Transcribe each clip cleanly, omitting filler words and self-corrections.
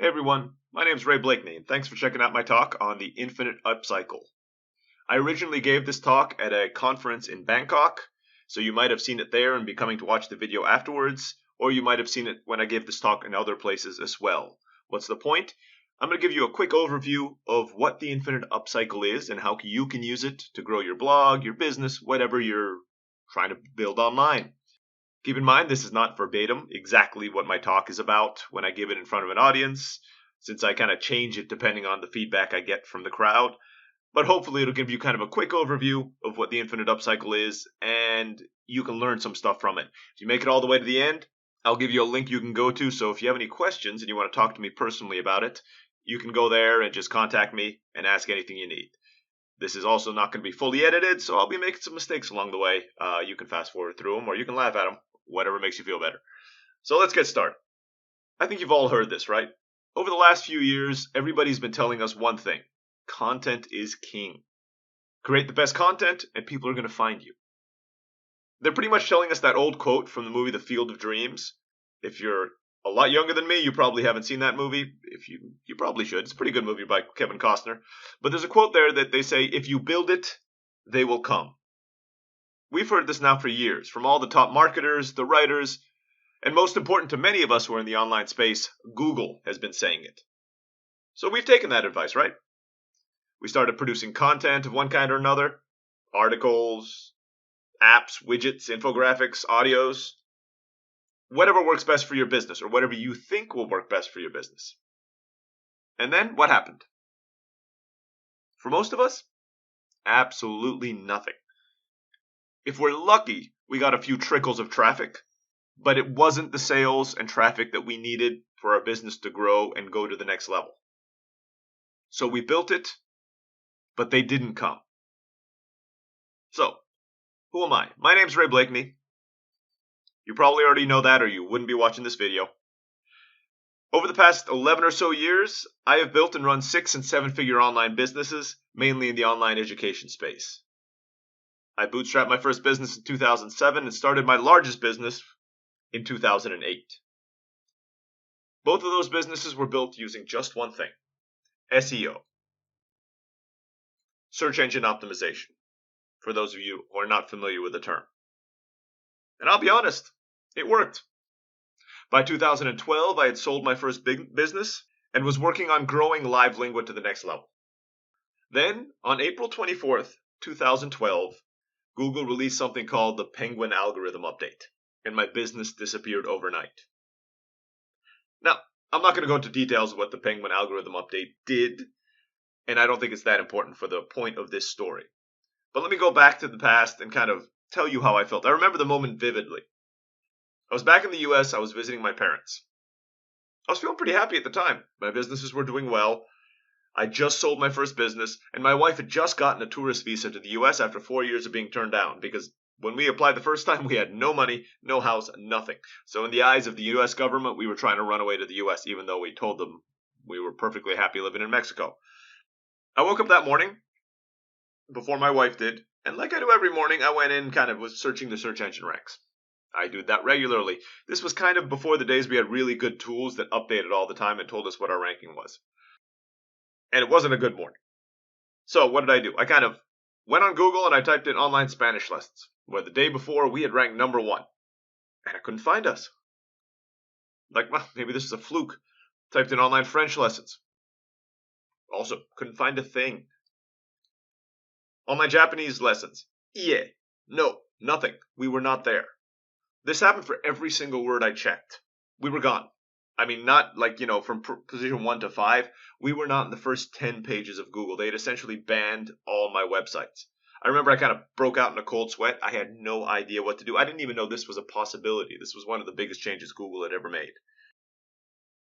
Hey everyone, my name's Ray Blakeney, and thanks for checking out my talk on the Infinite Upcycle. I originally gave this talk at a conference in Bangkok, so you might have seen it there and be coming to watch the video afterwards, or you might have seen it when I gave this talk in other places as well. What's the point? I'm going to give you a quick overview of what the Infinite Upcycle is and how you can use it to grow your blog, your business, whatever you're trying to build online. Keep in mind, this is not verbatim exactly what my talk is about when I give it in front of an audience, since I kind of change it depending on the feedback I get from the crowd. But hopefully it'll give you kind of a quick overview of what the Infinite Upcycle is, and you can learn some stuff from it. If you make it all the way to the end, I'll give you a link you can go to, so if you have any questions and you want to talk to me personally about it, you can go there and just contact me and ask anything you need. This is also not going to be fully edited, so I'll be making some mistakes along the way. You can fast forward through them, or you can laugh at them. Whatever makes you feel better. So let's get started. I think you've all heard this, right? Over the last few years, everybody's been telling us one thing. Content is king. Create the best content and people are going to find you. They're pretty much telling us that old quote from the movie The Field of Dreams. If you're a lot younger than me, you probably haven't seen that movie. If you probably should. It's a pretty good movie by Kevin Costner. But there's a quote there that they say, if you build it, they will come. We've heard this now for years, from all the top marketers, the writers, and most important to many of us who are in the online space, Google has been saying it. So we've taken that advice, right? We started producing content of one kind or another, articles, apps, widgets, infographics, audios, whatever works best for your business, or whatever you think will work best for your business. And then what happened? For most of us, absolutely nothing. If we're lucky, we got a few trickles of traffic, but it wasn't the sales and traffic that we needed for our business to grow and go to the next level. So we built it, but they didn't come. So, who am I? My name's Ray Blakeney. You probably already know that or you wouldn't be watching this video. Over the past 11 or so years, I have built and run 6- and 7-figure online businesses, mainly in the online education space. I bootstrapped my first business in 2007 and started my largest business in 2008. Both of those businesses were built using just one thing: SEO. Search engine optimization, for those of you who are not familiar with the term. And I'll be honest, it worked. By 2012, I had sold my first big business and was working on growing Live Lingua to the next level. Then, on April 24th, 2012, Google released something called the Penguin Algorithm Update, and my business disappeared overnight. Now, I'm not going to go into details of what the Penguin Algorithm Update did, and I don't think it's that important for the point of this story. But let me go back to the past and kind of tell you how I felt. I remember the moment vividly. I was back in the US, I was visiting my parents. I was feeling pretty happy at the time. My businesses were doing well. I just sold my first business, and my wife had just gotten a tourist visa to the US after 4 years of being turned down, because when we applied the first time, we had no money, no house, nothing. So in the eyes of the US government, we were trying to run away to the US, even though we told them we were perfectly happy living in Mexico. I woke up that morning, before my wife did, and like I do every morning, I went in kind of was searching the search engine ranks. I do that regularly. This was kind of before the days we had really good tools that updated all the time and told us what our ranking was. And it wasn't a good morning. So what did I do? I kind of went on Google and I typed in online Spanish lessons, where the day before we had ranked number 1. And I couldn't find us. Like, well, maybe this is a fluke. Typed in online French lessons. Also, couldn't find a thing. Online Japanese lessons. Yeah. No, nothing. We were not there. This happened for every single word I checked. We were gone. I mean, not like, from position 1 to 5. We were not in the first 10 pages of Google. They had essentially banned all my websites. I remember I kind of broke out in a cold sweat. I had no idea what to do. I didn't even know this was a possibility. This was one of the biggest changes Google had ever made.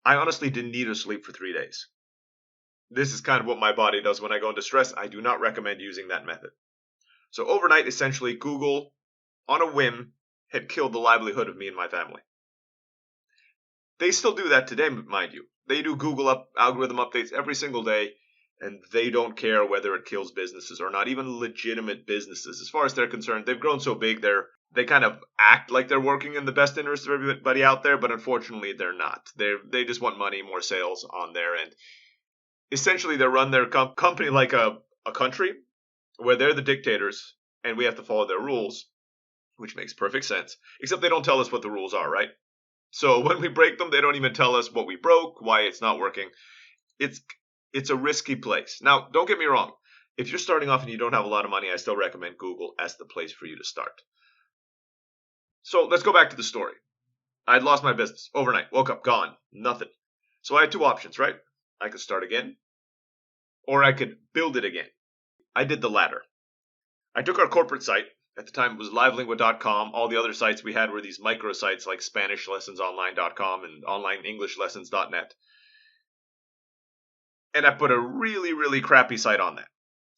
I honestly didn't need to sleep for 3 days. This is kind of what my body does when I go into stress. I do not recommend using that method. So overnight, essentially, Google, on a whim, had killed the livelihood of me and my family. They still do that today, mind you. They do Google algorithm updates every single day, and they don't care whether it kills businesses or not, even legitimate businesses. As far as they're concerned, they've grown so big, they kind of act like they're working in the best interest of everybody out there, but unfortunately they're not. They just want money, more sales on their end. Essentially, they run their company like a country where they're the dictators and we have to follow their rules, which makes perfect sense, except they don't tell us what the rules are, right? So when we break them, they don't even tell us what we broke, why it's not working. It's a risky place. Now, don't get me wrong. If you're starting off and you don't have a lot of money, I still recommend Google as the place for you to start. So let's go back to the story. I'd lost my business overnight, woke up, gone, nothing. So I had two options, right? I could start again, or I could build it again. I did the latter. I took our corporate site. At the time, it was livelingua.com. All the other sites we had were these microsites like SpanishLessonsOnline.com and OnlineEnglishLessons.net. And I put a really, really crappy site on that.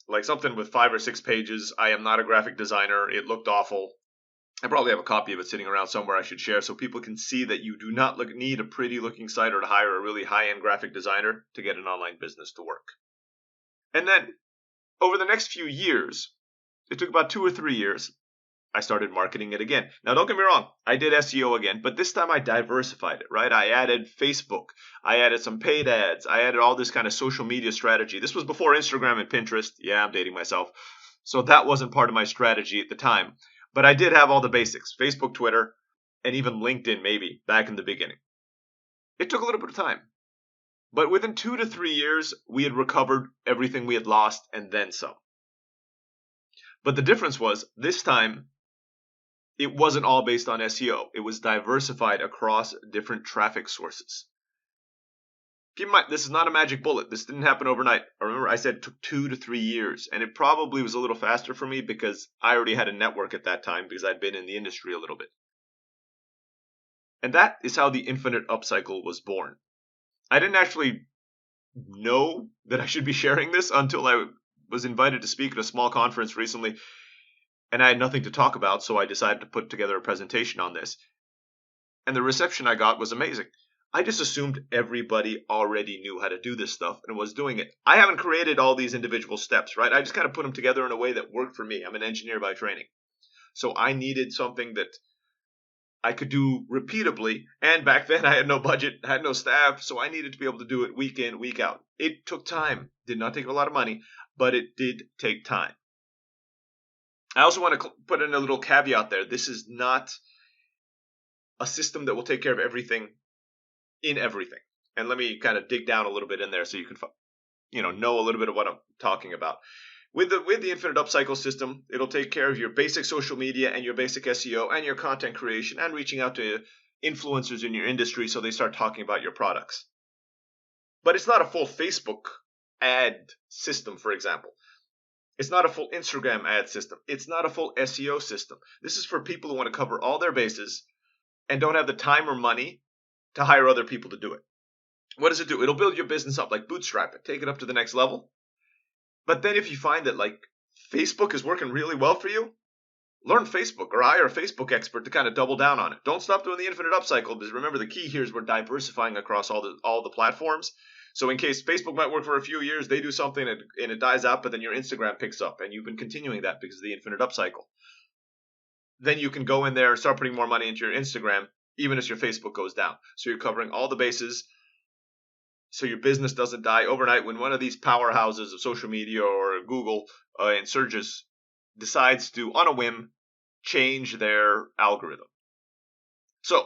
Like something with 5 or 6 pages. I am not a graphic designer. It looked awful. I probably have a copy of it sitting around somewhere I should share so people can see that you do not need a pretty looking site or to hire a really high-end graphic designer to get an online business to work. And then over the next few years, it took about 2 or 3 years, I started marketing it again. Now, don't get me wrong. I did SEO again, but this time I diversified it, right? I added Facebook. I added some paid ads. I added all this kind of social media strategy. This was before Instagram and Pinterest. Yeah, I'm dating myself. So that wasn't part of my strategy at the time. But I did have all the basics, Facebook, Twitter, and even LinkedIn maybe back in the beginning. It took a little bit of time. But within 2 to 3 years, we had recovered everything we had lost and then some. But the difference was, this time, it wasn't all based on SEO. It was diversified across different traffic sources. Keep in mind, this is not a magic bullet. This didn't happen overnight. Remember, I said it took 2 to 3 years, and it probably was a little faster for me because I already had a network at that time because I'd been in the industry a little bit. And that is how the Infinite Upcycle was born. I didn't actually know that I should be sharing this until I was invited to speak at a small conference recently, and I had nothing to talk about, so I decided to put together a presentation on this. And the reception I got was amazing. I just assumed everybody already knew how to do this stuff and was doing it. I haven't created all these individual steps, right? I just kind of put them together in a way that worked for me. I'm an engineer by training. So I needed something that I could do repeatably. And back then I had no budget, had no staff, so I needed to be able to do it week in, week out. It took time. Did not take a lot of money, but it did take time. I also want to put in a little caveat there. This is not a system that will take care of everything in everything. And let me kind of dig down a little bit in there so you can know a little bit of what I'm talking about. With the Infinite Upcycle system, it'll take care of your basic social media and your basic SEO and your content creation and reaching out to influencers in your industry so they start talking about your products. But it's not a full Facebook ad system, for example. It's not a full Instagram ad system. It's not a full SEO system. This is for people who want to cover all their bases and don't have the time or money to hire other people to do it. What does it do? It'll build your business up, like bootstrap it, take it up to the next level. But then if you find that like Facebook is working really well for you, learn Facebook or hire a Facebook expert to kind of double down on it. Don't stop doing the Infinite Upcycle because remember the key here is we're diversifying across all the platforms. So in case Facebook might work for a few years, they do something and it dies out, but then your Instagram picks up and you've been continuing that because of the Infinite Upcycle. Then you can go in there and start putting more money into your Instagram even as your Facebook goes down. So you're covering all the bases so your business doesn't die overnight when one of these powerhouses of social media or Google and searches decides to, on a whim, change their algorithm. So,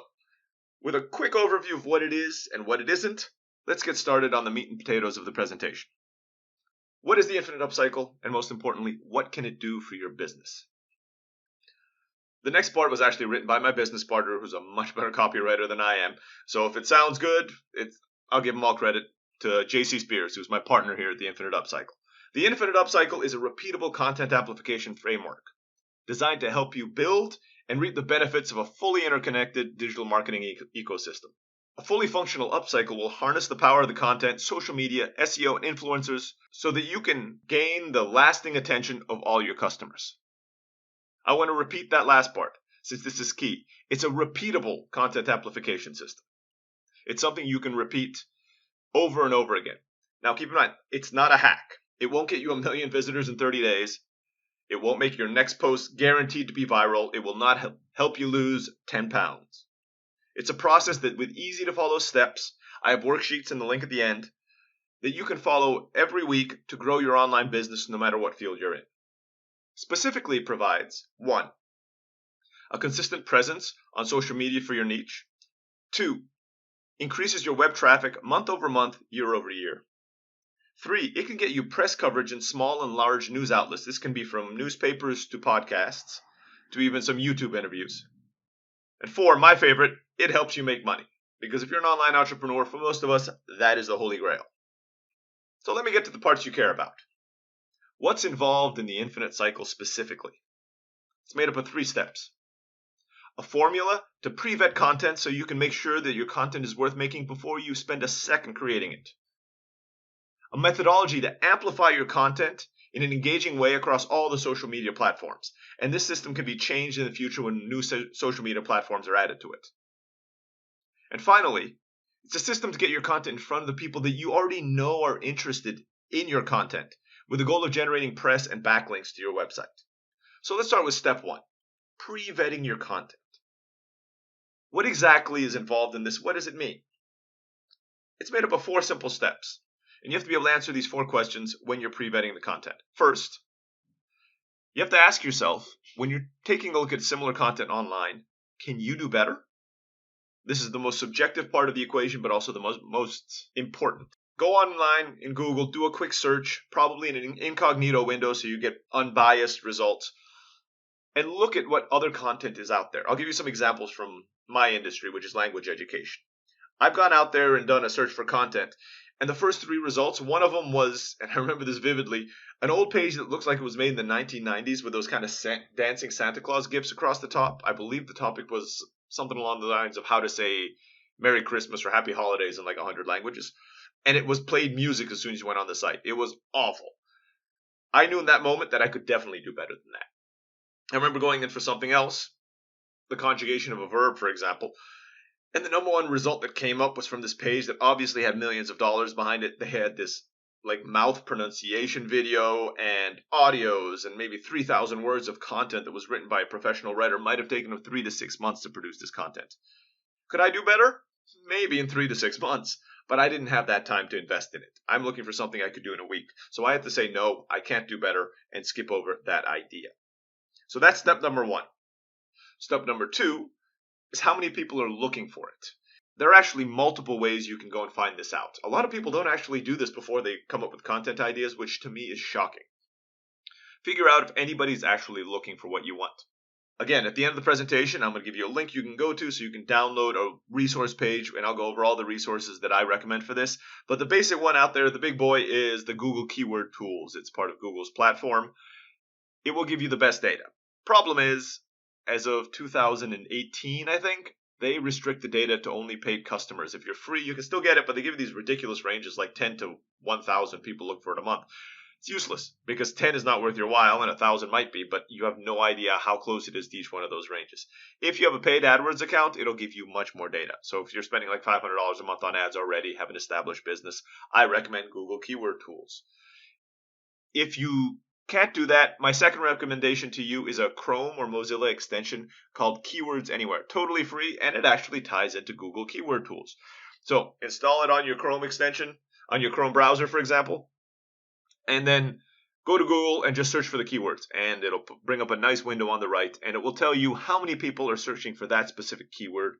with a quick overview of what it is and what it isn't, let's get started on the meat and potatoes of the presentation. What is the Infinite Upcycle? And most importantly, what can it do for your business? The next part was actually written by my business partner, who's a much better copywriter than I am. So if it sounds good, I'll give him all credit to JC Spears, who's my partner here at the Infinite Upcycle. The Infinite Upcycle is a repeatable content amplification framework designed to help you build and reap the benefits of a fully interconnected digital marketing ecosystem. A fully functional upcycle will harness the power of the content, social media, SEO, and influencers so that you can gain the lasting attention of all your customers. I want to repeat that last part, since this is key. It's a repeatable content amplification system. It's something you can repeat over and over again. Now keep in mind, it's not a hack. It won't get you 1 million visitors in 30 days. It won't make your next post guaranteed to be viral. It will not help you lose 10 pounds. It's a process that with easy to follow steps, I have worksheets in the link at the end, that you can follow every week to grow your online business no matter what field you're in. Specifically, it provides 1. A consistent presence on social media for your niche. 2. Increases your web traffic month over month, year over year. 3. It can get you press coverage in small and large news outlets. This can be from newspapers to podcasts to even some YouTube interviews. And 4, my favorite, it helps you make money. Because if you're an online entrepreneur, for most of us, that is the holy grail. So let me get to the parts you care about. What's involved in the Infinite Cycle specifically? It's made up of 3 steps. A formula to pre-vet content so you can make sure that your content is worth making before you spend a second creating it. A methodology to amplify your content in an engaging way across all the social media platforms. And this system can be changed in the future when new social media platforms are added to it. And finally, it's a system to get your content in front of the people that you already know are interested in your content, with the goal of generating press and backlinks to your website. So let's start with step 1, pre-vetting your content. What exactly is involved in this? What does it mean? It's made up of 4 simple steps, and you have to be able to answer these 4 questions when you're pre-vetting the content. First, you have to ask yourself, when you're taking a look at similar content online, can you do better? This is the most subjective part of the equation, but also the most important. Go online in Google, do a quick search, probably in an incognito window so you get unbiased results, and look at what other content is out there. I'll give you some examples from my industry, which is language education. I've gone out there and done a search for content, and the first 3 results, one of them was, and I remember this vividly, an old page that looks like it was made in the 1990s with those kind of dancing Santa Claus gifs across the top. I believe the topic was something along the lines of how to say Merry Christmas or Happy Holidays in like 100 languages. And it was played music as soon as you went on the site. It was awful. I knew in that moment that I could definitely do better than that. I remember going in for something else, the conjugation of a verb, for example, and the number 1 result that came up was from this page that obviously had millions of dollars behind it. They had this like mouth pronunciation video and audios and maybe 3,000 words of content that was written by a professional writer. Might have taken them 3 to 6 months to produce this content. Could I do better? Maybe in 3 to 6 months, but I didn't have that time to invest in it. I'm looking for something I could do in a week. So I had to say, no, I can't do better and skip over that idea. So that's step number 1. Step number 2 is how many people are looking for it. There are actually multiple ways you can go and find this out. A lot of people don't actually do this before they come up with content ideas, which to me is shocking. Figure out if anybody's actually looking for what you want. Again, at the end of the presentation, I'm going to give you a link you can go to so you can download a resource page, and I'll go over all the resources that I recommend for this. But the basic one out there, the big boy, is the Google Keyword Tools. It's part of Google's platform. It will give you the best data. Problem is, as of 2018, I think, they restrict the data to only paid customers. If you're free, you can still get it, but they give you these ridiculous ranges like 10 to 1,000 people look for it a month. It's useless because 10 is not worth your while and 1,000 might be, but you have no idea how close it is to each one of those ranges. If you have a paid AdWords account, it'll give you much more data. So if you're spending like $500 a month on ads already, have an established business, I recommend Google Keyword Tools. If you can't do that, my second recommendation to you is a Chrome or Mozilla extension called Keywords Anywhere. Totally free, and it actually ties into Google Keyword Tools. So install it on your Chrome extension, on your Chrome browser, for example, and then go to Google and just search for the keywords, and it'll bring up a nice window on the right, and it will tell you how many people are searching for that specific keyword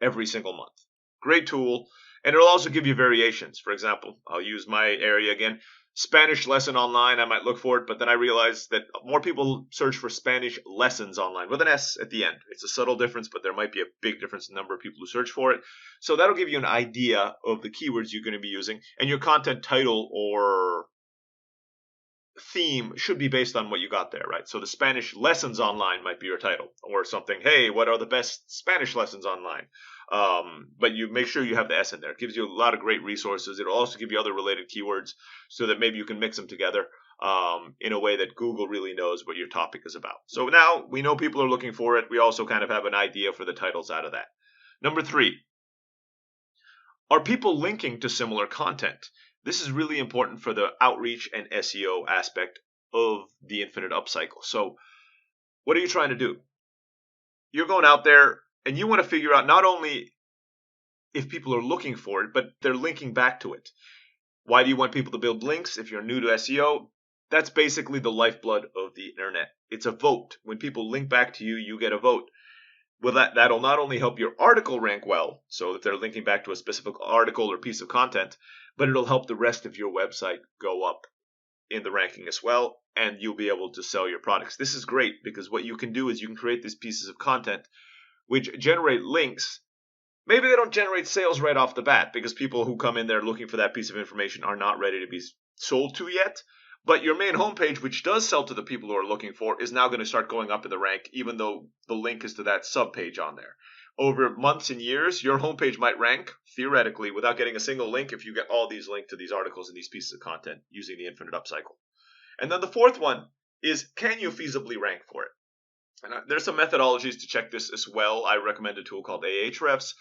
every single month. Great tool, and it'll also give you variations. For example, I'll use my area again. Spanish lesson online, I might look for it, but then I realized that more people search for Spanish lessons online with an S at the end. It's a subtle difference, but there might be a big difference in the number of people who search for it. So that'll give you an idea of the keywords you're going to be using, and your content title or theme should be based on what you got there, right? So the Spanish lessons online might be your title, or something, hey, what are the best Spanish lessons online? But you make sure you have the S in there. It gives you a lot of great resources. It'll also give you other related keywords so that maybe you can mix them together in a way that Google really knows what your topic is about. So now we know people are looking for it. We also kind of have an idea for the titles out of that. Number 3, are people linking to similar content? This is really important for the outreach and SEO aspect of the Infinite Upcycle. So what are you trying to do? You're going out there and you want to figure out not only if people are looking for it, but they're linking back to it. Why do you want people to build links if you're new to SEO? That's basically the lifeblood of the internet. It's a vote. When people link back to you, you get a vote. Well, that'll not only help your article rank well, so if they're linking back to a specific article or piece of content, but it'll help the rest of your website go up in the ranking as well, and you'll be able to sell your products. This is great because what you can do is you can create these pieces of content which generate links. Maybe they don't generate sales right off the bat because people who come in there looking for that piece of information are not ready to be sold to yet. But your main homepage, which does sell to the people who are looking for, is now going to start going up in the rank, even though the link is to that subpage on there. Over months and years, your homepage might rank, theoretically, without getting a single link if you get all these linked to these articles and these pieces of content using the Infinite Upcycle. And then the fourth one is, can you feasibly rank for it? And there's some methodologies to check this as well. I recommend a tool called Ahrefs.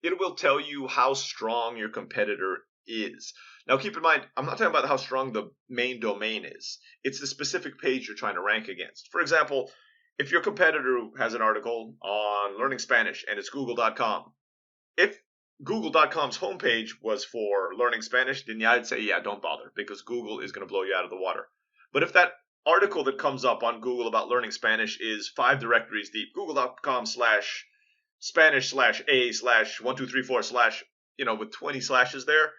It will tell you how strong your competitor is. Now keep in mind, I'm not talking about how strong the main domain is. It's the specific page you're trying to rank against. For example, if your competitor has an article on learning Spanish and it's google.com, if google.com's homepage was for learning Spanish, then I'd say, yeah, don't bother because Google is going to blow you out of the water. But if that article that comes up on Google about learning Spanish is 5 directories deep, google.com/Spanish/A/1234/ with 20 slashes there,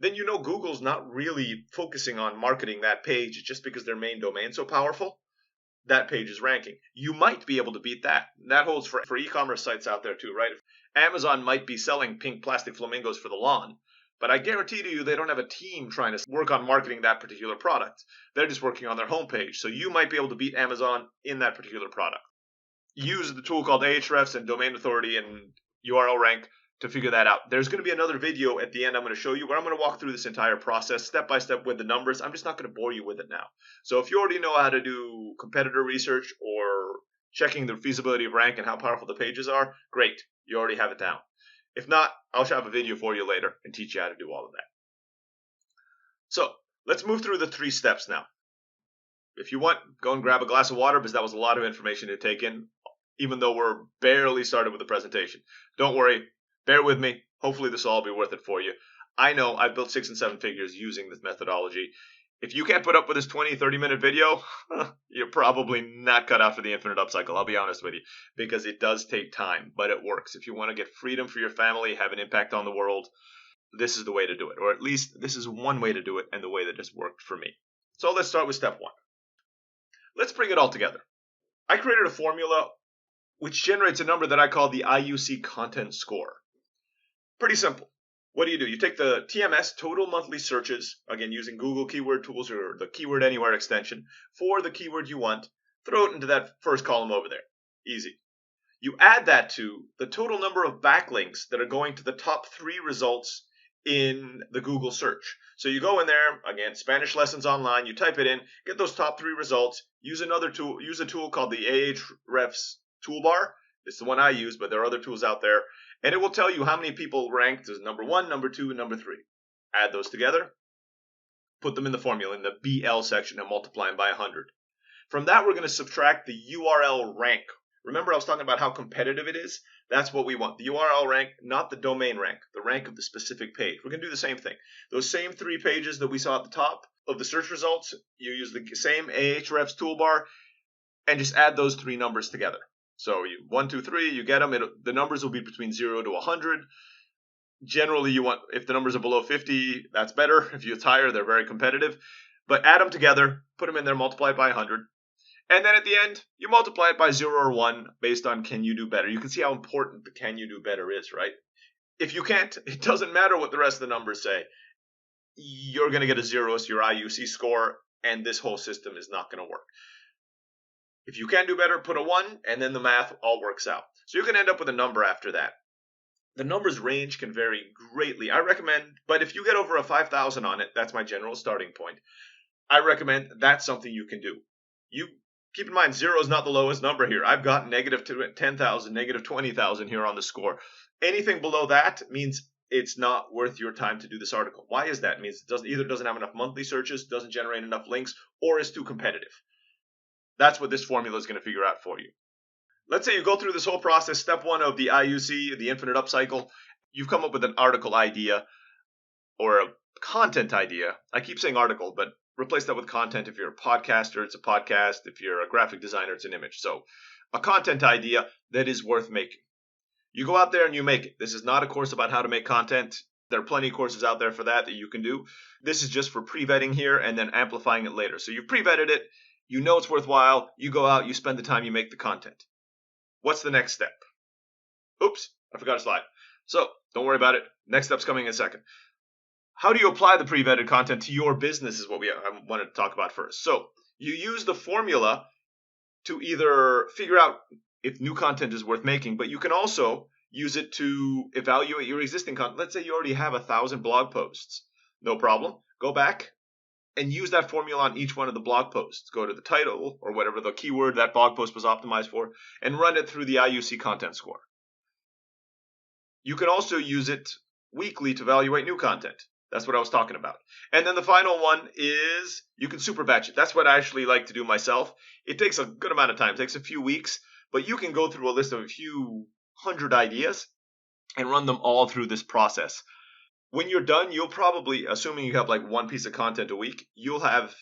then Google's not really focusing on marketing that page just because their main domain's so powerful. That page is ranking. You might be able to beat that. That holds for e-commerce sites out there too, right? Amazon might be selling pink plastic flamingos for the lawn, but I guarantee to you they don't have a team trying to work on marketing that particular product. They're just working on their homepage. So you might be able to beat Amazon in that particular product. Use the tool called Ahrefs and Domain Authority and URL Rank to figure that out. There's going to be another video at the end I'm going to show you where I'm going to walk through this entire process step by step with the numbers. I'm just not going to bore you with it now. So if you already know how to do competitor research or checking the feasibility of rank and how powerful the pages are, great. You already have it down. If not, I'll have a video for you later and teach you how to do all of that. So let's move through the 3 steps now. If you want, go and grab a glass of water because that was a lot of information to take in, even though we're barely started with the presentation. Don't worry. Bear with me. Hopefully this will all be worth it for you. I know I've built 6 and 7 figures using this methodology. If you can't put up with this 20, 30-minute video, you're probably not cut out for the Infinite Upcycle. I'll be honest with you, because it does take time, but it works. If you want to get freedom for your family, have an impact on the world, this is the way to do it. Or at least this is one way to do it and the way that has worked for me. So let's start with step 1. Let's bring it all together. I created a formula which generates a number that I call the IUC Content Score. Pretty simple. What do? You take the TMS, total monthly searches, again using Google Keyword Tools or the Keyword Anywhere extension, for the keyword you want, throw it into that first column over there. Easy. You add that to the total number of backlinks that are going to the top 3 results in the Google search. So you go in there, again, Spanish lessons online, you type it in, get those top 3 results, use another tool, use a tool called the Ahrefs toolbar. It's the one I use, but there are other tools out there. And it will tell you how many people ranked as number 1, number 2, and number 3. Add those together, put them in the formula in the BL section and multiply them by 100. From that, we're going to subtract the URL rank. Remember I was talking about how competitive it is? That's what we want. The URL rank, not the domain rank, the rank of the specific page. We're going to do the same thing. Those same 3 pages that we saw at the top of the search results, you use the same Ahrefs toolbar and just add those 3 numbers together. So 1, 2, 3, you get them. The numbers will be between 0 to 100. Generally, you want, if the numbers are below 50, that's better. If it's higher, they're very competitive. But add them together, put them in there, multiply it by 100. And then at the end, you multiply it by 0 or 1 based on can you do better. You can see how important the can you do better is, right? If you can't, it doesn't matter what the rest of the numbers say. You're going to get a 0 as your IUC score, and this whole system is not going to work. If you can do better, put a 1, and then the math all works out. So you can end up with a number after that. The numbers range can vary greatly. I recommend, but if you get over a 5,000 on it, that's my general starting point. I recommend that's something you can do. You keep in mind, 0 is not the lowest number here. I've got negative 10,000, negative 20,000 here on the score. Anything below that means it's not worth your time to do this article. Why is that? It means it either doesn't have enough monthly searches, doesn't generate enough links, or is too competitive. That's what this formula is going to figure out for you. Let's say you go through this whole process. Step 1 of the IUC, the Infinite Upcycle. You've come up with an article idea or a content idea. I keep saying article, but replace that with content. If you're a podcaster, it's a podcast. If you're a graphic designer, it's an image. So a content idea that is worth making. You go out there and you make it. This is not a course about how to make content. There are plenty of courses out there for that you can do. This is just for pre-vetting here and then amplifying it later. So you've pre-vetted it. You know it's worthwhile. You go out, you spend the time, you make the content. What's the next step? Oops, I forgot a slide. So don't worry about it. Next step's coming in a second. How do you apply the pre-vetted content to your business is what I wanted to talk about first. So you use the formula to either figure out if new content is worth making, but you can also use it to evaluate your existing content. Let's say you already have 1,000 blog posts. No problem. Go back and use that formula on each one of the blog posts. Go to the title or whatever the keyword that blog post was optimized for and run it through the IUC Content Score. You can also use it weekly to evaluate new content. That's what I was talking about. And then the final one is you can super batch it. That's what I actually like to do myself. It takes a good amount of time. It takes a few weeks, but you can go through a list of a few hundred ideas and run them all through this process. When you're done, you'll probably, assuming you have like one piece of content a week, you'll have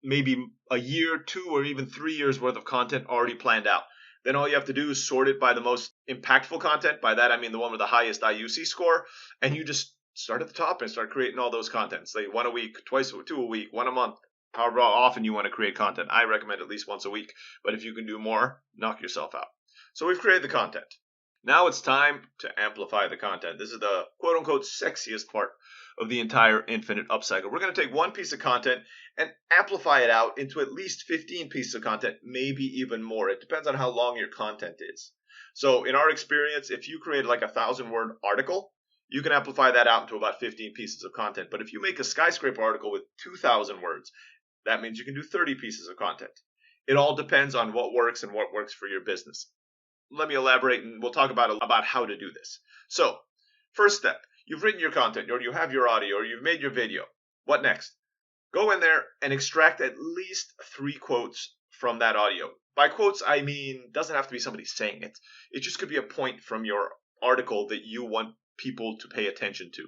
maybe a year, 2, or even 3 years worth of content already planned out. Then all you have to do is sort it by the most impactful content. By that, I mean the one with the highest IUC score. And you just start at the top and start creating all those contents. Like 1 a week, 2 a week, 1 a month, however often you want to create content. I recommend at least once a week. But if you can do more, knock yourself out. So we've created the content. Now it's time to amplify the content. This is the quote-unquote sexiest part of the entire Infinite Upcycle. We're going to take one piece of content and amplify it out into at least 15 pieces of content, maybe even more. It depends on how long your content is. So in our experience, if you create like a 1,000-word article, you can amplify that out into about 15 pieces of content. But if you make a skyscraper article with 2,000 words, that means you can do 30 pieces of content. It all depends on what works and what works for your business. Let me elaborate and we'll talk about how to do this. So, first step, you've written your content or you have your audio or you've made your video. What next? Go in there and extract at least 3 quotes from that audio. By quotes, I mean, doesn't have to be somebody saying it. It just could be a point from your article that you want people to pay attention to.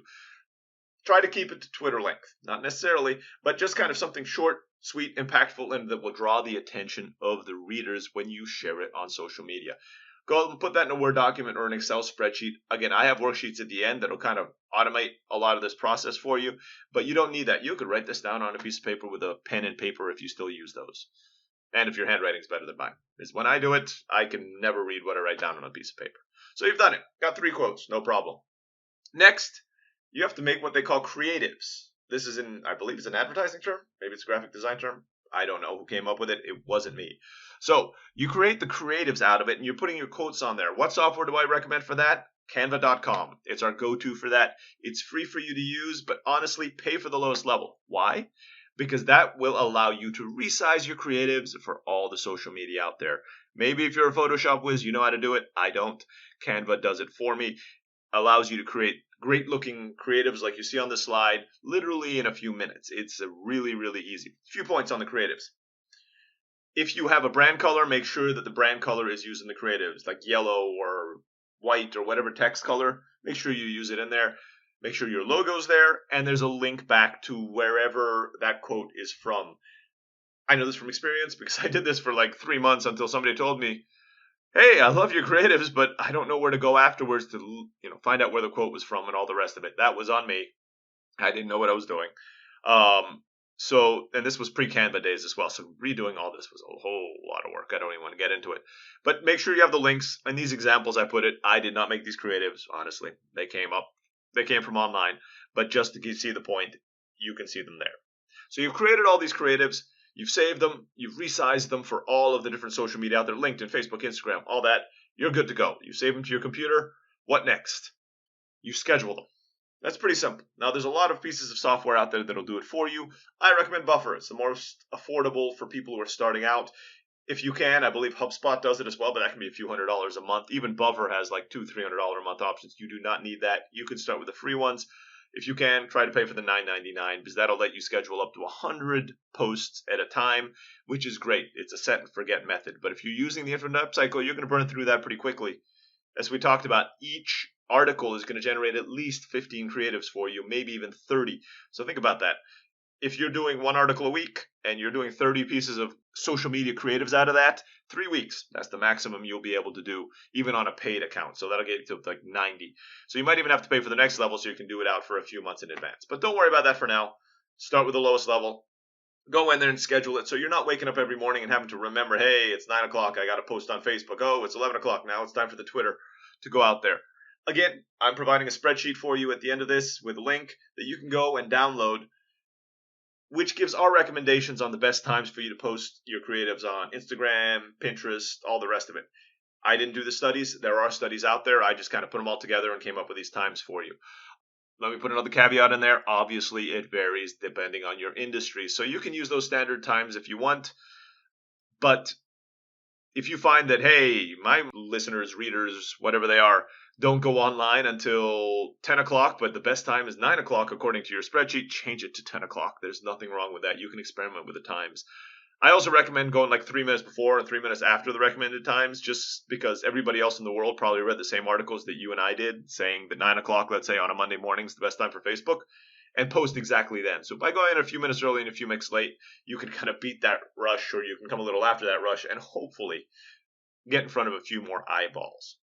Try to keep it to Twitter length. Not necessarily, but just kind of something short, sweet, impactful, and that will draw the attention of the readers when you share it on social media. Go and put that in a Word document or an Excel spreadsheet. Again, I have worksheets at the end that'll kind of automate a lot of this process for you, but you don't need that. You could write this down on a piece of paper with a pen and paper if you still use those. And if your handwriting's better than mine. Because when I do it, I can never read what I write down on a piece of paper. So you've done it. Got 3 quotes. No problem. Next, you have to make what they call creatives. This is I believe it's an advertising term. Maybe it's a graphic design term. I don't know who came up with it. It wasn't me. So you create the creatives out of it and you're putting your quotes on there. What software do I recommend for that? Canva.com. It's our go-to for that. It's free for you to use, but honestly, pay for the lowest level. Why? Because that will allow you to resize your creatives for all the social media out there. Maybe if you're a Photoshop whiz, you know how to do it. I don't. Canva does it for me. Allows you to create great looking creatives like you see on the slide, literally in a few minutes. It's really, really easy. A few points on the creatives. If you have a brand color, make sure that the brand color is used in the creatives, like yellow or white or whatever text color. Make sure you use it in there. Make sure your logo's there, and there's a link back to wherever that quote is from. I know this from experience because I did this for like 3 months until somebody told me, hey, I love your creatives, but I don't know where to go afterwards to find out where the quote was from and all the rest of it. That was on me. I didn't know what I was doing. And this was pre-Canva days as well, so redoing all this was a whole lot of work. I don't even want to get into it. But make sure you have the links. In these examples I put it, I did not make these creatives, honestly. They came from online. But just to see the point, you can see them there. So you've created all these creatives. You've saved them. You've resized them for all of the different social media out there, LinkedIn, Facebook, Instagram, all that. You're good to go. You save them to your computer. What next? You schedule them. That's pretty simple. Now, there's a lot of pieces of software out there that'll do it for you. I recommend Buffer. It's the most affordable for people who are starting out. If you can, I believe HubSpot does it as well, but that can be a few $100s a month. Even Buffer has like $200-$300 a month options. You do not need that. You can start with the free ones. If you can, try to pay for the $9.99 because that'll let you schedule up to 100 posts at a time, which is great. It's a set and forget method. But if you're using the Infinite Upcycle, you're going to burn through that pretty quickly. As we talked about, each article is going to generate at least 15 creatives for you, maybe even 30. So think about that. If you're doing one article a week and you're doing 30 pieces of social media creatives out of that, 3 weeks, that's the maximum you'll be able to do, even on a paid account. So that'll get you to like 90. So you might even have to pay for the next level so you can do it out for a few months in advance. But don't worry about that for now. Start with the lowest level. Go in there and schedule it so you're not waking up every morning and having to remember, hey, it's 9 o'clock, I got to post on Facebook. Oh, it's 11 o'clock, now it's time for the Twitter to go out there. Again, I'm providing a spreadsheet for you at the end of this with a link that you can go and download, which gives our recommendations on the best times for you to post your creatives on Instagram, Pinterest, all the rest of it. I didn't do the studies. There are studies out there. I just kind of put them all together and came up with these times for you. Let me put another caveat in there. Obviously, it varies depending on your industry. So you can use those standard times if you want. But if you find that, hey, my listeners, readers, whatever they are, don't go online until 10 o'clock, but the best time is 9 o'clock according to your spreadsheet, change it to 10 o'clock. There's nothing wrong with that. You can experiment with the times. I also recommend going like 3 minutes before and 3 minutes after the recommended times, just because everybody else in the world probably read the same articles that you and I did, saying that 9 o'clock, let's say on a Monday morning, is the best time for Facebook, and post exactly then. So by going a few minutes early and a few minutes late, you can kind of beat that rush, or you can come a little after that rush and hopefully get in front of a few more eyeballs.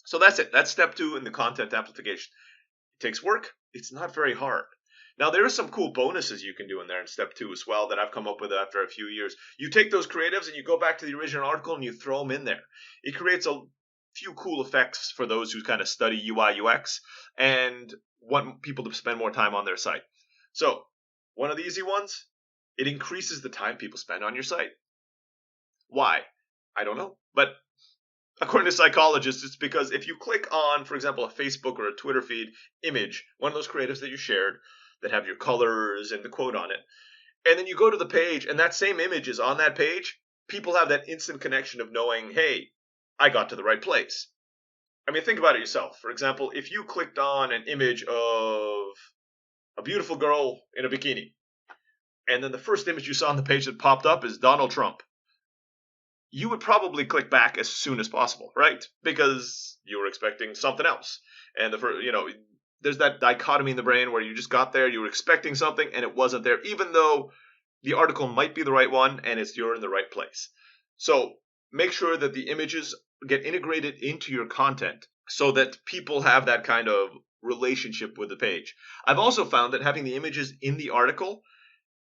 So that's it. That's step 2 in the content amplification. It takes work. It's not very hard. Now, there are some cool bonuses you can do in there in step 2 as well that I've come up with after a few years. You take those creatives and you go back to the original article and you throw them in there. It creates a few cool effects for those who kind of study UI UX and want people to spend more time on their site. So, one of the easy ones, it increases the time people spend on your site. Why? I don't know. But according to psychologists, it's because if you click on, for example, a Facebook or a Twitter feed image, one of those creatives that you shared that have your colors and the quote on it, and then you go to the page and that same image is on that page, people have that instant connection of knowing, hey, I got to the right place. I mean, think about it yourself. For example, if you clicked on an image of a beautiful girl in a bikini, and then the first image you saw on the page that popped up is Donald Trump, you would probably click back as soon as possible, right? Because you were expecting something else. And there's that dichotomy in the brain where you just got there, you were expecting something, and it wasn't there, even though the article might be the right one and you're in the right place. So make sure that the images get integrated into your content so that people have that kind of relationship with the page. I've also found that having the images in the article,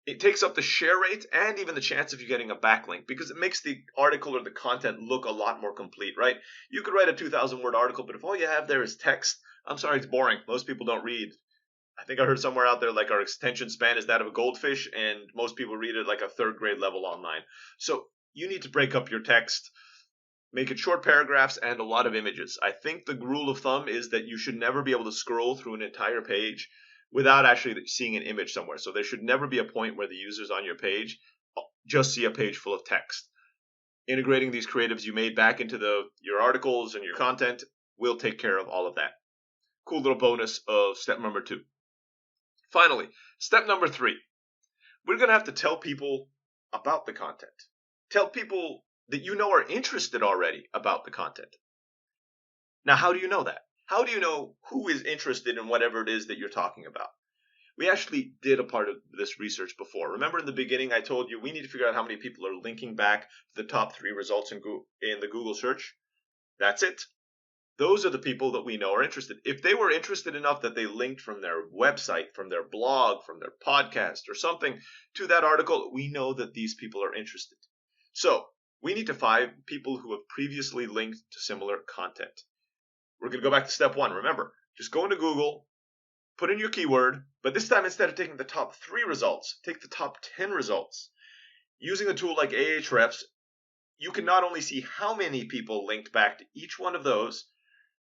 it takes up the share rate and even the chance of you getting a backlink because it makes the article or the content look a lot more complete, right? You could write a 2,000-word article, but if all you have there is text, I'm sorry, it's boring. Most people don't read. I think I heard somewhere out there like our attention span is that of a goldfish, and most people read it like a 3rd grade level online. So you need to break up your text, make it short paragraphs and a lot of images. I think the rule of thumb is that you should never be able to scroll through an entire page without actually seeing an image somewhere. So there should never be a point where the users on your page just see a page full of text. Integrating these creatives you made back into your articles and your content will take care of all of that. Cool little bonus of step number 2. Finally, step number 3. We're going to have to tell people about the content. Tell people that you know are interested already about the content. Now, how do you know that? How do you know who is interested in whatever it is that you're talking about? We actually did a part of this research before. Remember in the beginning I told you we need to figure out how many people are linking back to the top 3 results in the Google search? That's it. Those are the people that we know are interested. If they were interested enough that they linked from their website, from their blog, from their podcast or something to that article, we know that these people are interested. So we need to find people who have previously linked to similar content. We're going to go back to step 1. Remember, just go into Google, put in your keyword, but this time instead of taking the top 3 results, take the top 10 results. Using a tool like Ahrefs, you can not only see how many people linked back to each one of those,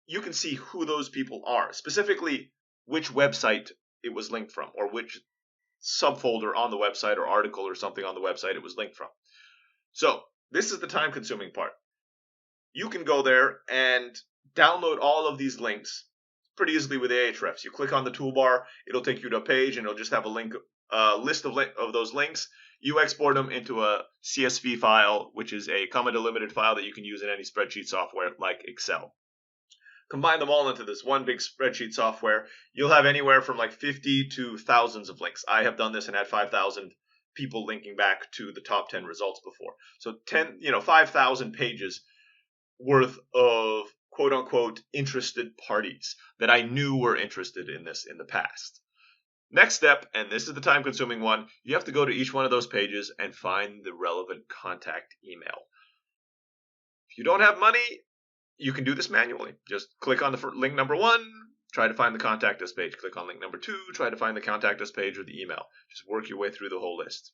you can see who those people are, specifically which website it was linked from, or which subfolder on the website or article or something on the website it was linked from. So This is the time-consuming part. You can go there and download all of these links pretty easily with Ahrefs. You click on the toolbar, it'll take you to a page, and it'll just have a list of those links. You export them into a CSV file, which is a comma delimited file that you can use in any spreadsheet software like Excel. Combine them all into this one big spreadsheet software. You'll have anywhere from like 50 to thousands of links. I have done this and had 5,000 people linking back to the top 10 results before. So 5,000 pages worth of quote unquote interested parties that I knew were interested in this in the past. Next step, and this is the time consuming one, you have to go to each one of those pages and find the relevant contact email. If you don't have money, you can do this manually. Just click on the link number 1, try to find the contact us page. Click on link number 2, try to find the contact us page or the email. Just work your way through the whole list.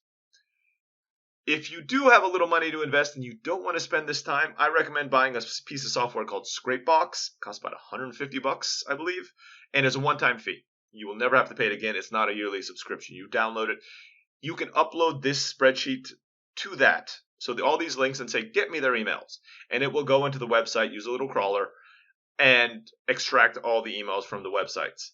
If you do have a little money to invest and you don't want to spend this time, I recommend buying a piece of software called Scrapebox. It costs about $150, I believe, and it's a one-time fee. You will never have to pay it again. It's not a yearly subscription. You download it. You can upload this spreadsheet to that. So all these links and say, get me their emails. And it will go into the website, use a little crawler, and extract all the emails from the websites.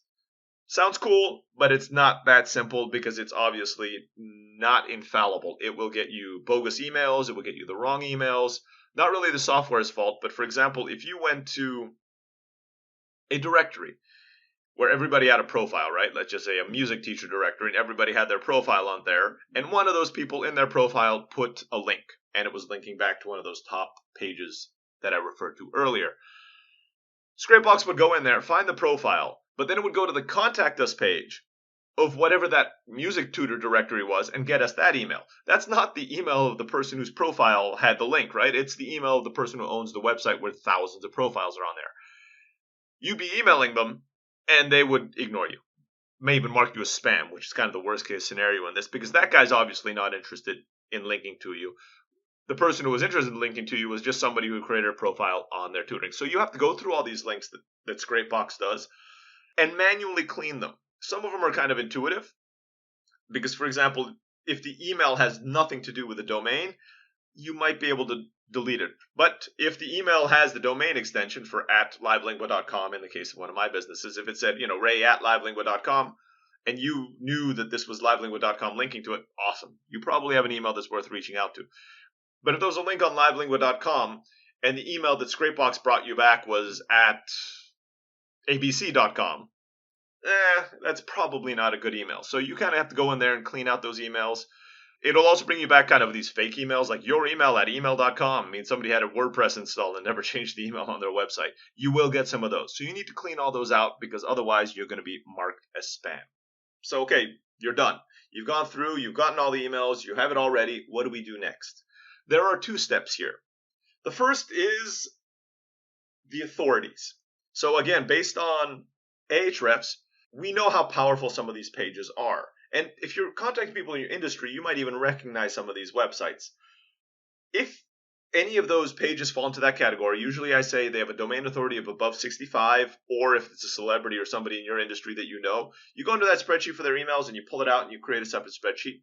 Sounds cool, but it's not that simple because it's obviously not infallible. It will get you bogus emails. It will get you the wrong emails. Not really the software's fault, but for example, if you went to a directory where everybody had a profile, right? Let's just say a music teacher directory, and everybody had their profile on there, and one of those people in their profile put a link, and it was linking back to one of those top pages that I referred to earlier. Scrapebox would go in there, find the profile, but then it would go to the contact us page of whatever that music tutor directory was and get us that email. That's not the email of the person whose profile had the link, right? It's the email of the person who owns the website where thousands of profiles are on there. You'd be emailing them, and they would ignore you. May even mark you as spam, which is kind of the worst case scenario in this, because that guy's obviously not interested in linking to you. The person who was interested in linking to you was just somebody who created a profile on their tutoring. So you have to go through all these links that Scrapebox does and manually clean them. Some of them are kind of intuitive because, for example, if the email has nothing to do with the domain, you might be able to delete it. But if the email has the domain extension for @livelingua.com, in the case of one of my businesses, if it said, ray@livelingua.com, and you knew that this was livelingua.com linking to it, awesome. You probably have an email that's worth reaching out to. But if there was a link on livelingua.com and the email that Scrapebox brought you back was at abc.com, that's probably not a good email. So you kind of have to go in there and clean out those emails. It'll also bring you back kind of these fake emails, like your email at email.com. I mean, somebody had a WordPress installed and never changed the email on their website. You will get some of those. So you need to clean all those out because otherwise you're going to be marked as spam. So, okay, you're done. You've gone through, you've gotten all the emails, you have it all ready. What do we do next? There are 2 steps here. The first is the authorities. So again, based on Ahrefs, we know how powerful some of these pages are. And if you're contacting people in your industry, you might even recognize some of these websites. If any of those pages fall into that category, usually I say they have a domain authority of above 65, or if it's a celebrity or somebody in your industry that you know, you go into that spreadsheet for their emails and you pull it out and you create a separate spreadsheet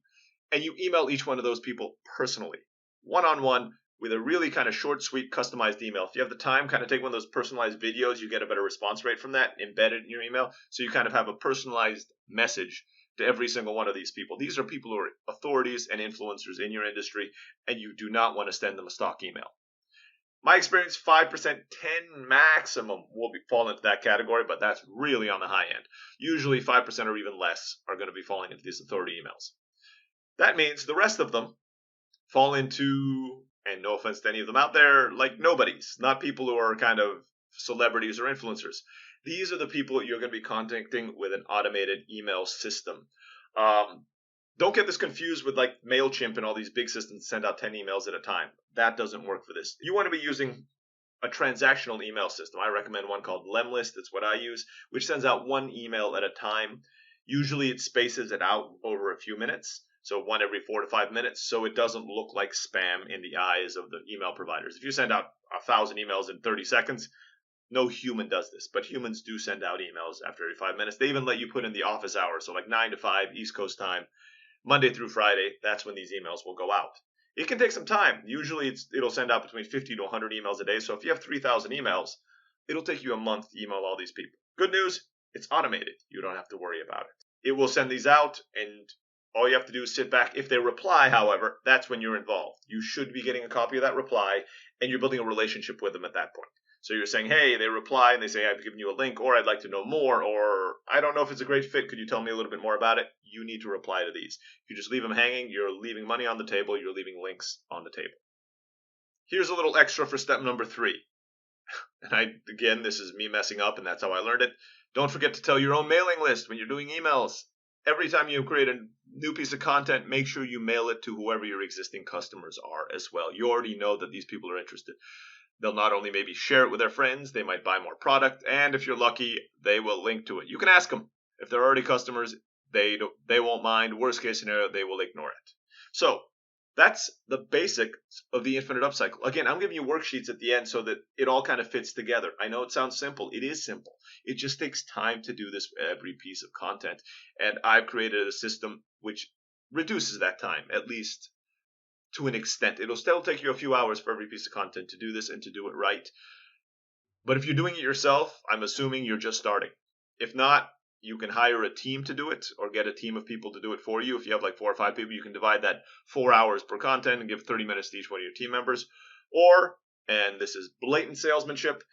and you email each one of those people personally, one-on-one, with a really kind of short, sweet, customized email. If you have the time, kind of take one of those personalized videos, you get a better response rate from that, embed it in your email, so you kind of have a personalized message to every single one of these people. These are people who are authorities and influencers in your industry, and you do not want to send them a stock email. My experience, 5%, 10 maximum will fall into that category, but that's really on the high end. Usually 5% or even less are going to be falling into these authority emails. That means the rest of them fall into, and no offense to any of them out there, like nobodies, not people who are kind of celebrities or influencers. These are the people you're going to be contacting with an automated email system. Don't get this confused with like MailChimp and all these big systems that send out 10 emails at a time. That doesn't work for this. You want to be using a transactional email system. I recommend one called Lemlist. It's what I use, which sends out one email at a time. Usually it spaces it out over a few minutes. So one every 4 to 5 minutes, so it doesn't look like spam in the eyes of the email providers. If you send out 1,000 emails in 30 seconds, no human does this, but humans do send out emails after every 5 minutes. They even let you put in the office hours, so like 9 to 5 East Coast time, Monday through Friday, that's when these emails will go out. It can take some time. Usually it'll send out between 50 to 100 emails a day. So if you have 3,000 emails, it'll take you a month to email all these people. Good news, it's automated. You don't have to worry about it. It will send these out, and all you have to do is sit back. If they reply, however, that's when you're involved. You should be getting a copy of that reply, and you're building a relationship with them at that point. So you're saying, hey, they reply, and they say, I've given you a link, or I'd like to know more, or I don't know if it's a great fit. Could you tell me a little bit more about it? You need to reply to these. If you just leave them hanging, you're leaving money on the table. You're leaving links on the table. Here's a little extra for step number 3. And again, this is me messing up, and that's how I learned it. Don't forget to tell your own mailing list when you're doing emails. Every time you create a new piece of content, make sure you mail it to whoever your existing customers are as well. You already know that these people are interested. They'll not only maybe share it with their friends, they might buy more product, and if you're lucky, they will link to it. You can ask them. If they're already customers, they won't mind. Worst case scenario, they will ignore it. So that's the basics of the Infinite Upcycle. Again, I'm giving you worksheets at the end so that it all kind of fits together. I know it sounds simple. It is simple. It just takes time to do this for every piece of content. And I've created a system which reduces that time, at least to an extent. It'll still take you a few hours for every piece of content to do this and to do it right. But if you're doing it yourself, I'm assuming you're just starting. If not, you can hire a team to do it or get a team of people to do it for you. If you have like 4 or 5 people, you can divide that 4 hours per content and give 30 minutes to each one of your team members. Or, and this is blatant salesmanship,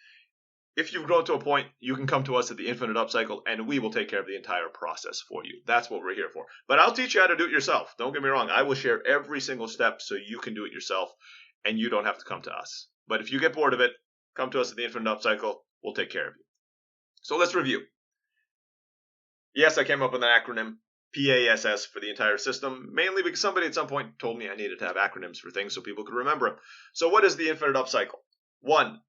if you've grown to a point, you can come to us at the Infinite Upcycle and we will take care of the entire process for you. That's what we're here for. But I'll teach you how to do it yourself. Don't get me wrong. I will share every single step so you can do it yourself and you don't have to come to us. But if you get bored of it, come to us at the Infinite Upcycle. We'll take care of you. So let's review. Yes, I came up with an acronym, P.A.S.S, for the entire system, mainly because somebody at some point told me I needed to have acronyms for things so people could remember them. So what is the Infinite Upcycle? 1.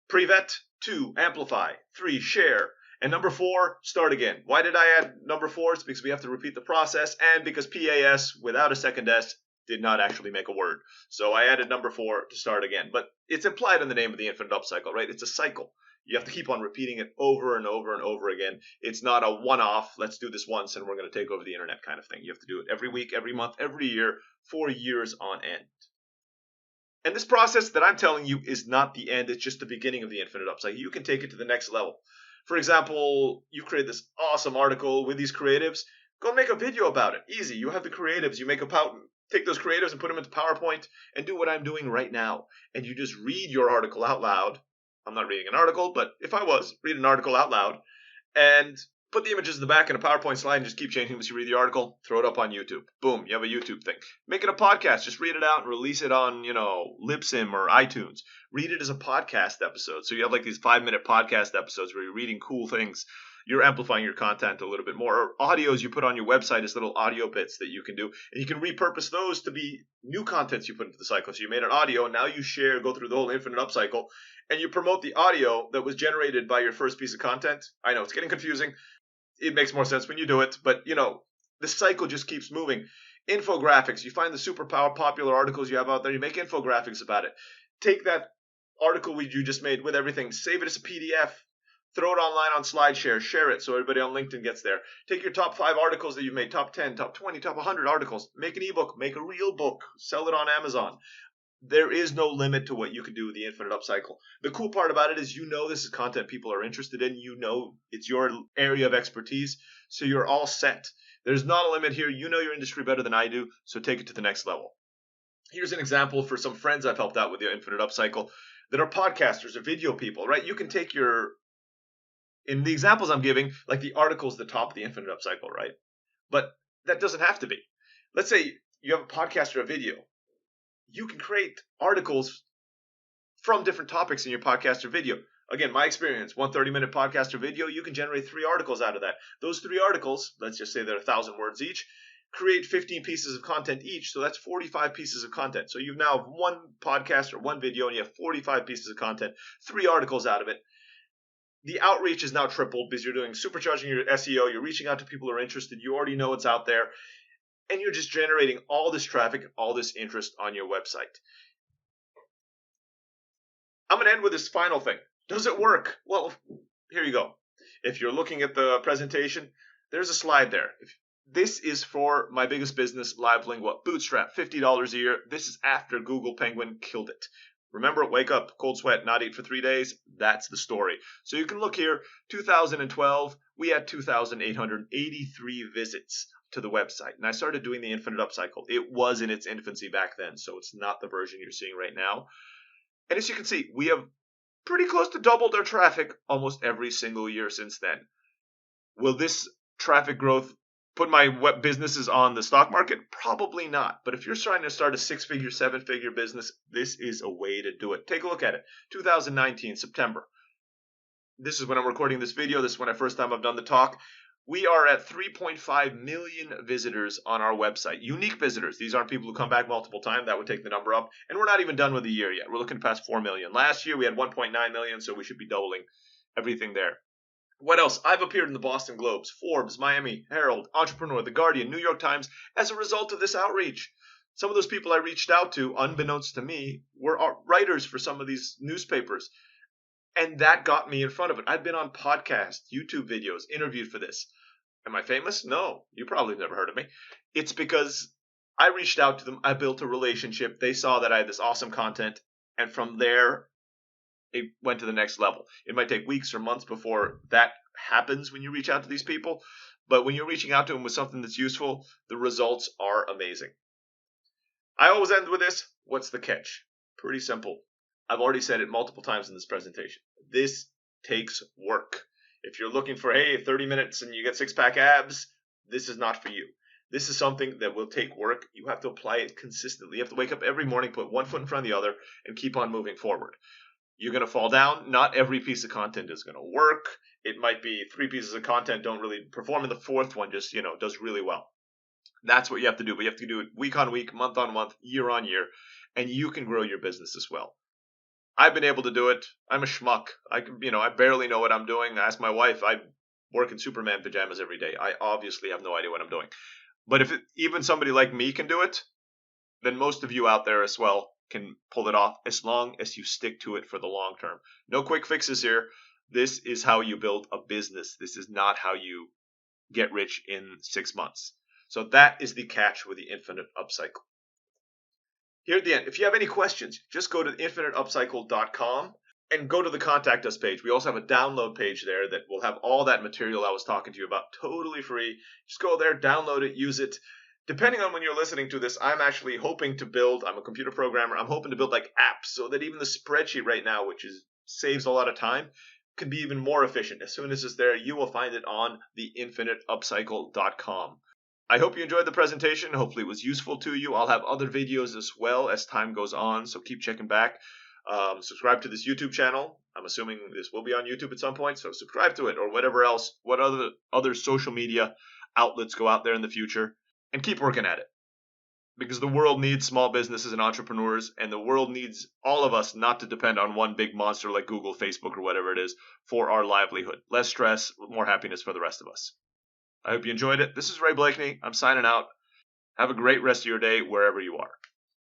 Pre-vet. 2. Amplify. 3. Share. And number 4, start again. Why did I add number 4? It's because we have to repeat the process, and because P.A.S, without a second S, did not actually make a word. So I added number 4 to start again. But it's implied in the name of the Infinite Upcycle, right? It's a cycle. You have to keep on repeating it over and over and over again. It's not a one-off, let's do this once and we're going to take over the internet kind of thing. You have to do it every week, every month, every year, for years on end. And this process that I'm telling you is not the end. It's just the beginning of the Infinite Upcycle. You can take it to the next level. For example, you create this awesome article with these creatives. Go make a video about it. Easy. You have the creatives. You take those creatives and put them into PowerPoint and do what I'm doing right now. And you just read your article out loud. I'm not reading an article, but if I was, read an article out loud and put the images in the back in a PowerPoint slide and just keep changing them as you read the article. Throw it up on YouTube. Boom, you have a YouTube thing. Make it a podcast. Just read it out and release it on, Libsyn or iTunes. Read it as a podcast episode. So you have like these 5-minute podcast episodes where you're reading cool things. You're amplifying your content a little bit more. Or audios you put on your website as little audio bits that you can do. And you can repurpose those to be new contents you put into the cycle. So you made an audio and now you go through the whole Infinite Upcycle and you promote the audio that was generated by your first piece of content. I know it's getting confusing. It makes more sense when you do it. But, the cycle just keeps moving. Infographics. You find the super popular articles you have out there. You make infographics about it. Take that article you just made with everything. Save it as a PDF. Throw it online on SlideShare. Share it so everybody on LinkedIn gets there. Take your top 5 articles that you've made, top 10, top 20, top 100 articles. Make an ebook. Make a real book. Sell it on Amazon. There is no limit to what you can do with the Infinite Upcycle. The cool part about it is this is content people are interested in. It's your area of expertise, so you're all set. There's not a limit here. You know your industry better than I do, so take it to the next level. Here's an example for some friends I've helped out with the Infinite Upcycle that are podcasters or video people, right? You can take in the examples I'm giving, like the article's the top of the Infinite Upcycle, right? But that doesn't have to be. Let's say you have a podcast or a video. You can create articles from different topics in your podcast or video. Again, my experience, 1 30-minute podcast or video, you can generate 3 articles out of that. Those 3 articles, let's just say they're 1,000 words each, create 15 pieces of content each. So that's 45 pieces of content. So you now have 1 podcast or 1 video and you have 45 pieces of content, 3 articles out of it. The outreach is now tripled because you're doing supercharging your SEO. You're reaching out to people who are interested. You already know what's out there. And you're just generating all this traffic, all this interest on your website. I'm going to end with this final thing. Does it work? Well, here you go. If you're looking at the presentation, there's a slide there. This is for my biggest business, Live Bootstrap, $50 a year. This is after Google Penguin killed it. Remember, wake up, cold sweat, not eat for 3 days. That's the story. So you can look here, 2012, we had 2,883 visits to the website. And I started doing the Infinite Upcycle. It was in its infancy back then, so it's not the version you're seeing right now. And as you can see, we have pretty close to doubled our traffic almost every single year since then. Will this traffic growth put my web businesses on the stock market? Probably not. But if you're trying to start a 6-figure, 7-figure business, this is a way to do it. Take a look at it. 2019, September. This is when I'm recording this video. This is when first time I've done the talk. We are at 3.5 million visitors on our website. Unique visitors. These aren't people who come back multiple times. That would take the number up. And we're not even done with the year yet. We're looking past 4 million. Last year we had 1.9 million, so we should be doubling everything there. What else? I've appeared in the Boston Globes, Forbes, Miami Herald, Entrepreneur, The Guardian, New York Times as a result of this outreach. Some of those people I reached out to, unbeknownst to me, were writers for some of these newspapers. And that got me in front of it. I've been on podcasts, YouTube videos, interviewed for this. Am I famous? No. You probably never heard of me. It's because I reached out to them. I built a relationship. They saw that I had this awesome content. And from there, it went to the next level. It might take weeks or months before that happens when you reach out to these people. But when you're reaching out to them with something that's useful, the results are amazing. I always end with this. What's the catch? Pretty simple. I've already said it multiple times in this presentation. This takes work. If you're looking for, hey, 30 minutes and you get 6-pack abs, this is not for you. This is something that will take work. You have to apply it consistently. You have to wake up every morning, put one foot in front of the other, and keep on moving forward. You're going to fall down. Not every piece of content is going to work. It might be 3 pieces of content don't really perform, and the 4th one just, does really well. That's what you have to do. But you have to do it week on week, month on month, year on year, and you can grow your business as well. I've been able to do it. I'm a schmuck. I barely know what I'm doing. I ask my wife. I work in Superman pajamas every day. I obviously have no idea what I'm doing. But if even somebody like me can do it, then most of you out there as well can pull it off as long as you stick to it for the long term. No quick fixes here. This is how you build a business. This is not how you get rich in 6 months. So that is the catch with the Infinite Upcycle. Here at the end, if you have any questions, just go to infiniteupcycle.com and go to the Contact Us page. We also have a download page there that will have all that material I was talking to you about totally free. Just go there, download it, use it. Depending on when you're listening to this, I'm actually hoping to build, I'm a computer programmer, I'm hoping to build like apps so that even the spreadsheet right now, which saves a lot of time, can be even more efficient. As soon as it's there, you will find it on the infiniteupcycle.com. I hope you enjoyed the presentation. Hopefully it was useful to you. I'll have other videos as well as time goes on, so keep checking back. Subscribe to this YouTube channel. I'm assuming this will be on YouTube at some point, so subscribe to it or whatever else, what other social media outlets go out there in the future, and keep working at it. Because the world needs small businesses and entrepreneurs, and the world needs all of us not to depend on one big monster like Google, Facebook, or whatever it is for our livelihood. Less stress, more happiness for the rest of us. I hope you enjoyed it. This is Ray Blakeney. I'm signing out. Have a great rest of your day wherever you are.